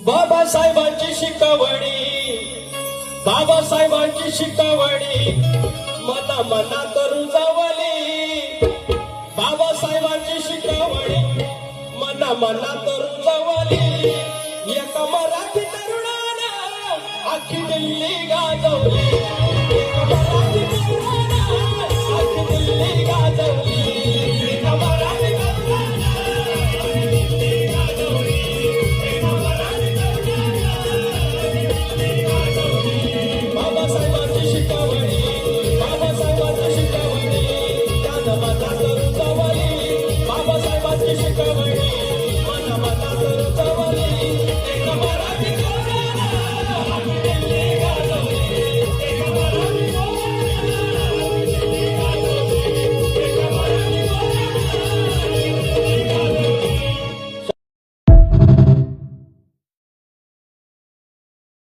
बाबासाहेबांची शिकवणी, बाबासाहेबांची शिकवणी मना मनात रुजवली, बाबासाहेबांची शिकवणी मना मनात रुजवली. एका मराठी तरुणानं अख्खी दिल्ली गाजवली.